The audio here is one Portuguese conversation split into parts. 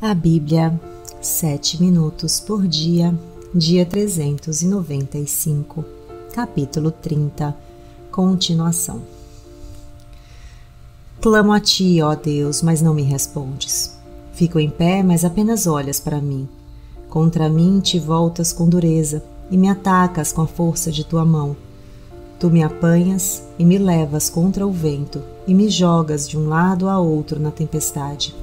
A Bíblia, 7 minutos por dia, dia 395, capítulo 30, continuação. Clamo a ti, ó Deus, mas não me respondes. Fico em pé, mas apenas olhas para mim. Contra mim te voltas com dureza e me atacas com a força de tua mão. Tu me apanhas e me levas contra o vento e me jogas de um lado a outro na tempestade.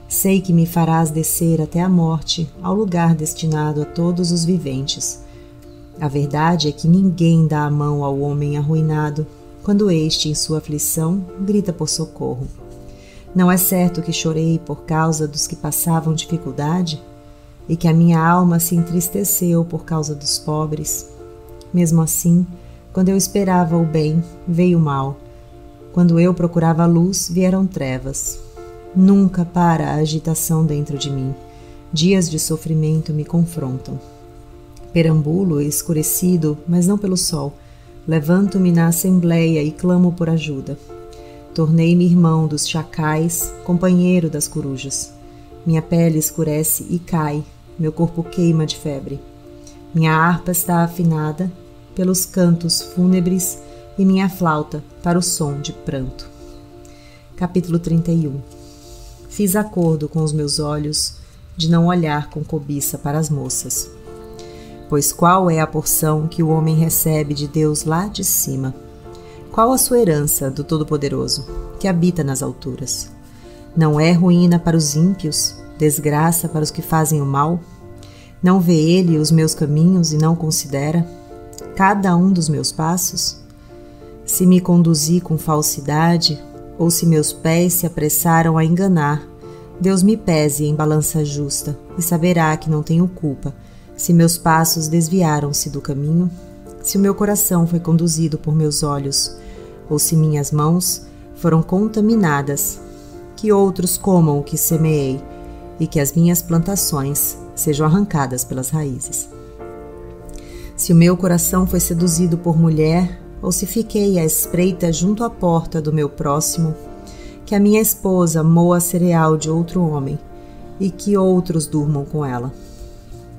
Sei que me farás descer até a morte, ao lugar destinado a todos os viventes. A verdade é que ninguém dá a mão ao homem arruinado, quando este, em sua aflição, grita por socorro. Não é certo que chorei por causa dos que passavam dificuldade, e que a minha alma se entristeceu por causa dos pobres? Mesmo assim, quando eu esperava o bem, veio o mal. Quando eu procurava a luz, vieram trevas. Nunca para a agitação dentro de mim. Dias de sofrimento me confrontam. Perambulo escurecido, mas não pelo sol. Levanto-me na assembleia e clamo por ajuda. Tornei-me irmão dos chacais, companheiro das corujas. Minha pele escurece e cai, meu corpo queima de febre. Minha harpa está afinada pelos cantos fúnebres e minha flauta para o som de pranto. Capítulo 31. Fiz acordo com os meus olhos de não olhar com cobiça para as moças. Pois qual é a porção que o homem recebe de Deus lá de cima? Qual a sua herança do Todo-Poderoso, que habita nas alturas? Não é ruína para os ímpios, desgraça para os que fazem o mal? Não vê ele os meus caminhos e não considera cada um dos meus passos? Se me conduzi com falsidade, ou se meus pés se apressaram a enganar, Deus me pese em balança justa e saberá que não tenho culpa, se meus passos desviaram-se do caminho, se o meu coração foi conduzido por meus olhos, ou se minhas mãos foram contaminadas. Que outros comam o que semeei, e que as minhas plantações sejam arrancadas pelas raízes. Se o meu coração foi seduzido por mulher, ou se fiquei à espreita junto à porta do meu próximo, que a minha esposa moa cereal de outro homem, e que outros durmam com ela.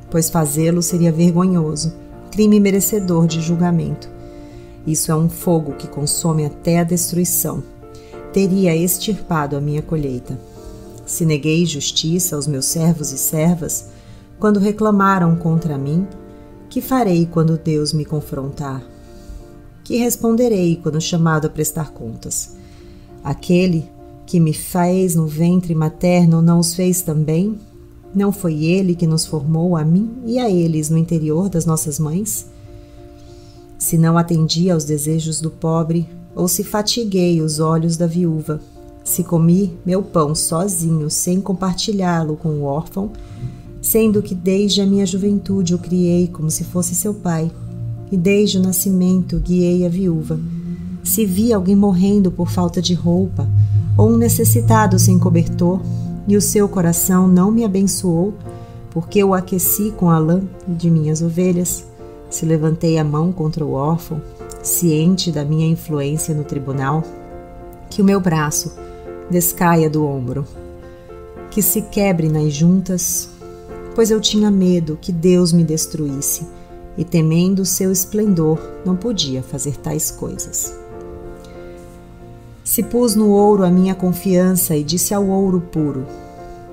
Pois fazê-lo seria vergonhoso, crime merecedor de julgamento. Isso é um fogo que consome até a destruição. Teria extirpado a minha colheita. Se neguei justiça aos meus servos e servas, quando reclamaram contra mim, que farei quando Deus me confrontar? Que responderei quando chamado a prestar contas? Aquele que me fez no ventre materno não os fez também? Não foi ele que nos formou a mim e a eles no interior das nossas mães? Se não atendi aos desejos do pobre, ou se fatiguei os olhos da viúva, se comi meu pão sozinho sem compartilhá-lo com o órfão, sendo que desde a minha juventude o criei como se fosse seu pai, e desde o nascimento guiei a viúva. Se vi alguém morrendo por falta de roupa, ou um necessitado sem cobertor, e o seu coração não me abençoou, porque eu aqueci com a lã de minhas ovelhas, se levantei a mão contra o órfão, ciente da minha influência no tribunal, que o meu braço descaia do ombro, que se quebre nas juntas, pois eu tinha medo que Deus me destruísse, e temendo o seu esplendor, não podia fazer tais coisas. Se pus no ouro a minha confiança e disse ao ouro puro: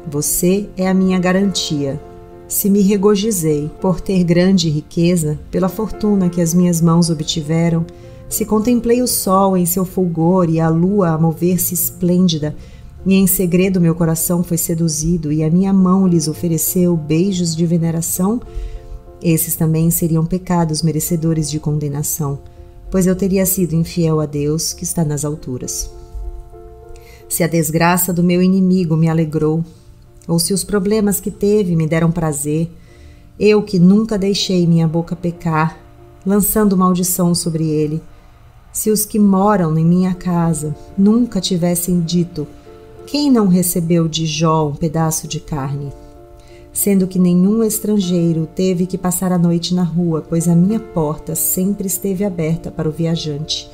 você é a minha garantia. Se me regozijei por ter grande riqueza, pela fortuna que as minhas mãos obtiveram, se contemplei o sol em seu fulgor e a lua a mover-se esplêndida, e em segredo meu coração foi seduzido e a minha mão lhes ofereceu beijos de veneração, esses também seriam pecados merecedores de condenação, pois eu teria sido infiel a Deus que está nas alturas. Se a desgraça do meu inimigo me alegrou, ou se os problemas que teve me deram prazer, eu que nunca deixei minha boca pecar, lançando maldição sobre ele, se os que moram em minha casa nunca tivessem dito: quem não recebeu de Jó um pedaço de carne? Sendo que nenhum estrangeiro teve que passar a noite na rua, pois a minha porta sempre esteve aberta para o viajante.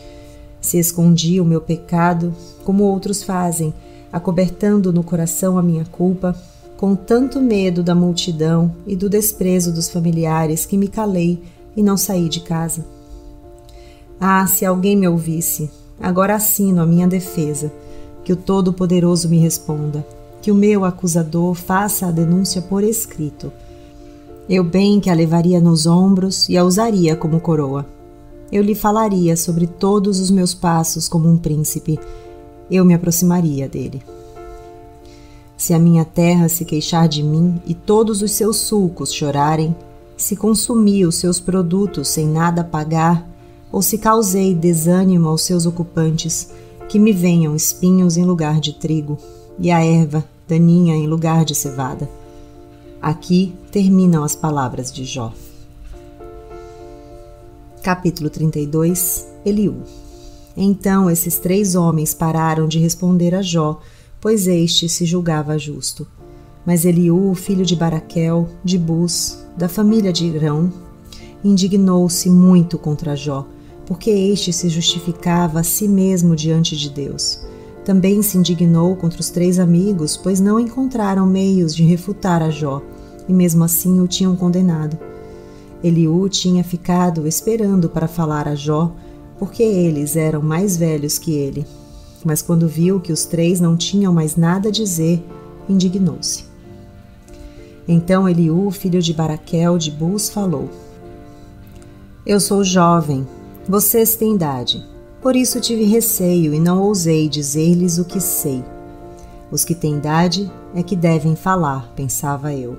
Se escondi o meu pecado, como outros fazem, acobertando no coração a minha culpa, com tanto medo da multidão e do desprezo dos familiares que me calei e não saí de casa. Ah, se alguém me ouvisse! Agora assino a minha defesa, que o Todo-Poderoso me responda, que o meu acusador faça a denúncia por escrito. Eu bem que a levaria nos ombros e a usaria como coroa. Eu lhe falaria sobre todos os meus passos como um príncipe. Eu me aproximaria dele. Se a minha terra se queixar de mim e todos os seus sulcos chorarem, se consumi os seus produtos sem nada pagar, ou se causei desânimo aos seus ocupantes, que me venham espinhos em lugar de trigo, e a erva daninha em lugar de cevada. Aqui terminam as palavras de Jó. Capítulo 32. Eliú. Então esses 3 homens pararam de responder a Jó, pois este se julgava justo. Mas Eliú, filho de Baraquel, de Bus, da família de Irão, indignou-se muito contra Jó, porque este se justificava a si mesmo diante de Deus. Também se indignou contra os 3 amigos, pois não encontraram meios de refutar a Jó, e mesmo assim o tinham condenado. Eliú tinha ficado esperando para falar a Jó, porque eles eram mais velhos que ele. Mas quando viu que os 3 não tinham mais nada a dizer, indignou-se. Então Eliú, filho de Baraquel, de Bus, falou: Eu sou jovem, vocês têm idade. Por isso tive receio e não ousei dizer-lhes o que sei. Os que têm idade é que devem falar, pensava eu.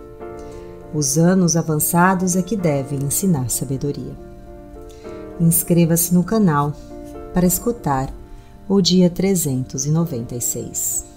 Os anos avançados é que devem ensinar sabedoria. Inscreva-se no canal para escutar o dia 396.